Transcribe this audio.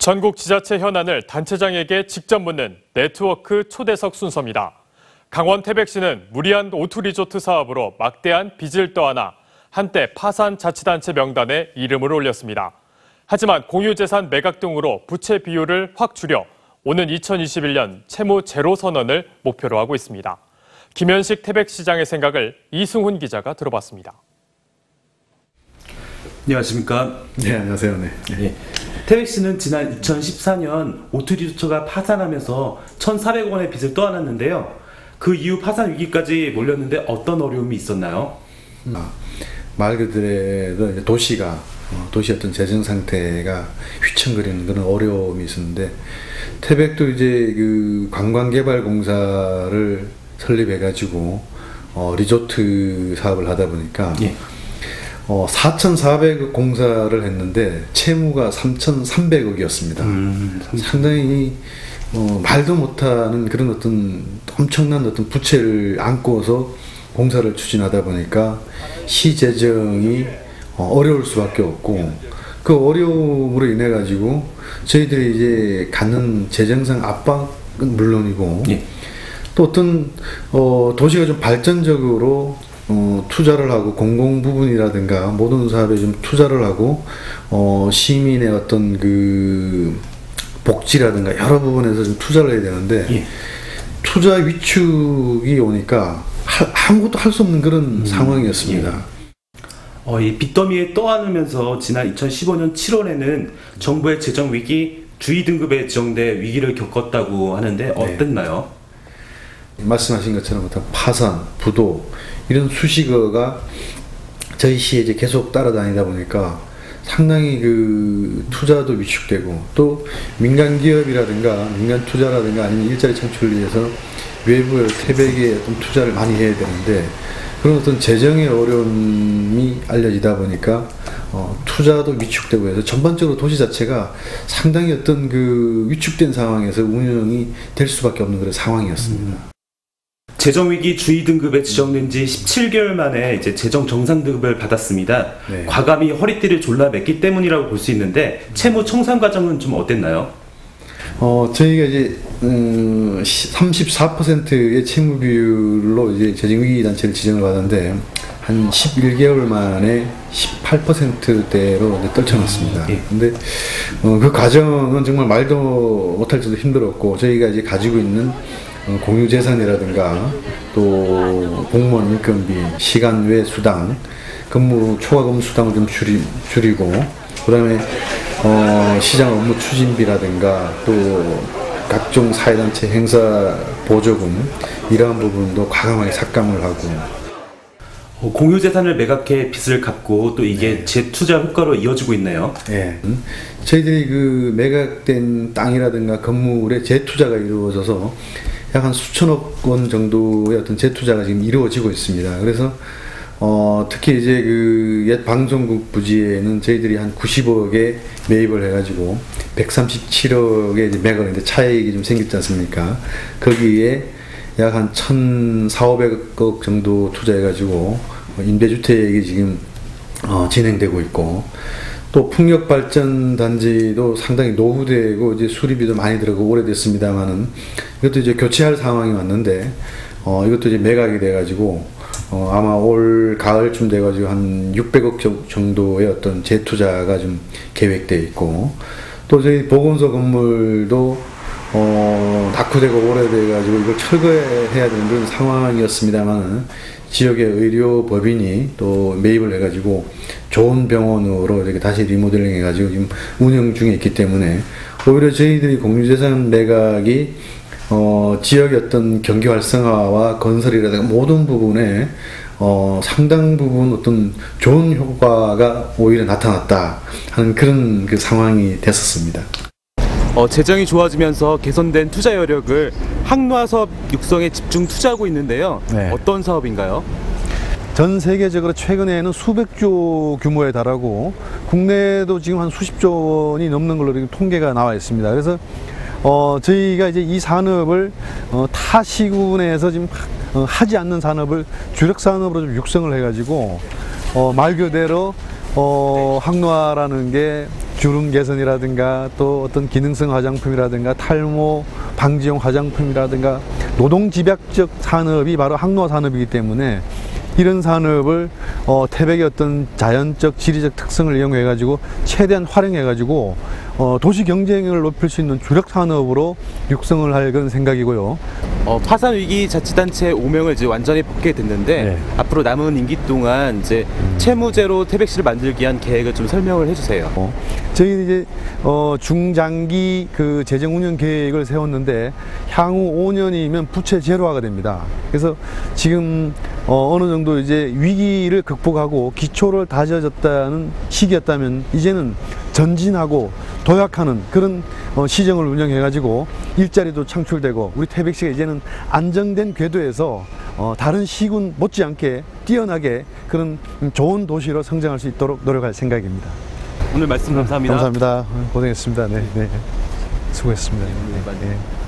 전국 지자체 현안을 단체장에게 직접 묻는 네트워크 초대석 순서입니다. 강원 태백시는 무리한 오투 리조트 사업으로 막대한 빚을 떠안아 한때 파산 자치단체 명단에 이름을 올렸습니다. 하지만 공유재산 매각 등으로 부채 비율을 확 줄여 오는 2021년 채무 제로 선언을 목표로 하고 있습니다. 김현식 태백시장의 생각을 이승훈 기자가 들어봤습니다. 안녕하십니까? 네, 안녕하세요. 네. 태백시는 지난 2014년 오투 리조트가 파산하면서 1,400억 원의 빚을 떠안았는데요. 그 이후 파산 위기까지 몰렸는데 어떤 어려움이 있었나요? 말 그대로 도시의 어떤 재정 상태가 휘청거리는 그런 어려움이 있었는데, 태백도 이제 그 관광개발공사를 설립해가지고 리조트 사업을 하다 보니까 4,400억 공사를 했는데 채무가 3,300억이었습니다. 상당히 말도 못하는 그런 어떤 엄청난 어떤 부채를 안고서 공사를 추진하다 보니까 시 재정이 어려울 수밖에 없고, 그 어려움으로 인해 가지고 저희들이 이제 갖는 재정상 압박은 물론이고 또 어떤 도시가 좀 발전적으로 투자를 하고 공공 부분이라든가 모든 사업에 좀 투자를 하고 시민의 어떤 그 복지라든가 여러 부분에서 좀 투자를 해야 되는데 투자 위축이 오니까 아무것도 할 수 없는 그런 상황이었습니다. 이 빚더미에 떠안으면서 지난 2015년 7월에는 정부의 재정 위기 주의 등급에 지정돼 위기를 겪었다고 하는데 어땠나요? 말씀하신 것처럼 어떤 파산, 부도 이런 수식어가 저희 시에 이제 계속 따라다니다 보니까 상당히 그 투자도 위축되고, 또 민간 기업이라든가 민간 투자라든가 아니면 일자리 창출을 위해서 외부의 태백에 어떤 투자를 많이 해야 되는데, 그런 어떤 재정의 어려움이 알려지다 보니까 투자도 위축되고 해서 전반적으로 도시 자체가 상당히 어떤 그 위축된 상황에서 운영이 될 수밖에 없는 그런 상황이었습니다. 재정위기 주의 등급에 지정된 지 17개월 만에 이제 재정 정상 등급을 받았습니다. 과감히 허리띠를 졸라맸기 때문이라고 볼 수 있는데 채무 청산 과정은 좀 어땠나요? 저희가 이제 34%의 채무 비율로 이제 재정위기 단체를 지정을 받았는데 한 11개월 만에 18%대로 떨쳐놨습니다. 근데 그 과정은 정말 말도 못할 정도로 힘들었고, 저희가 이제 가지고 있는 공유재산이라든가 또 공무원 인건비, 시간 외 수당, 초과 근무 수당을 좀 줄이고, 그 다음에 시장 업무 추진비라든가 또 각종 사회단체 행사 보조금 이러한 부분도 과감하게 삭감을 하고, 공유재산을 매각해 빚을 갚고 또 이게 재투자 효과로 이어지고 있네요. 저희들이 그 매각된 땅이라든가 건물에 재투자가 이루어져서 약 한 수천억 원 정도의 어떤 재투자가 지금 이루어지고 있습니다. 그래서 특히 이제 그 옛 방송국 부지에는 저희들이 한 90억에 매입을 해가지고 137억에 이제 매각인데 차익이 좀 생겼지 않습니까? 거기에 약 한 1,400~500억 정도 투자해가지고 임대주택이 지금 진행되고 있고, 또 풍력발전단지도 상당히 노후되고 이제 수리비도 많이 들어가고 오래됐습니다만은 이것도 이제 교체할 상황이 왔는데 이것도 이제 매각이 돼가지고 아마 올 가을쯤 돼가지고 한 600억 정도의 어떤 재투자가 좀 계획되어 있고, 또 저희 보건소 건물도 낙후되고 오래돼가지고 이걸 철거해야 되는 그런 상황이었습니다만은 지역의 의료법인이 또 매입을 해가지고 좋은 병원으로 이렇게 다시 리모델링 해가지고 지금 운영 중에 있기 때문에, 오히려 저희들이 공유재산 매각이 지역의 어떤 경기 활성화와 건설이라든가 모든 부분에 상당 부분 어떤 좋은 효과가 오히려 나타났다 하는 그런 그 상황이 됐었습니다. 재정이 좋아지면서 개선된 투자 여력을 항로화 사업 육성에 집중 투자하고 있는데요. 어떤 사업인가요? 전 세계적으로 최근에는 수백조 규모에 달하고 국내에도 지금 한 수십조 원이 넘는 걸로 통계가 나와 있습니다. 그래서 저희가 이제 이 산업을 타 시군에서 지금 하지 않는 산업을 주력 산업으로 좀 육성을 해가지고 말 그대로 항로화라는 게 주름 개선이라든가 또 어떤 기능성 화장품이라든가 탈모 방지용 화장품이라든가 노동 집약적 산업이 바로 항노화 산업이기 때문에 이런 산업을 태백의 어떤 자연적 지리적 특성을 이용해 가지고 최대한 활용해 가지고 도시 경쟁력을 높일 수 있는 주력 산업으로 육성을 할 그런 생각이고요. 파산 위기 자치단체 오명을 이제 완전히 벗게 됐는데 네. 앞으로 남은 임기 동안 이제 채무제로 태백시를 만들기 위한 계획을 좀 설명을 해주세요. 저희는 이제 중장기 그 재정 운영 계획을 세웠는데 향후 5년이면 부채 제로화가 됩니다. 그래서 지금 어느 정도 이제 위기를 극복하고 기초를 다져졌다는 시기였다면 이제는 전진하고 도약하는 그런 시정을 운영해 가지고 일자리도 창출되고 우리 태백시가 이제는 안정된 궤도에서 다른 시군 못지않게 뛰어나게 그런 좋은 도시로 성장할 수 있도록 노력할 생각입니다. 오늘 말씀 감사합니다. 감사합니다. 고생했습니다. 네, 네. 수고했습니다. 네.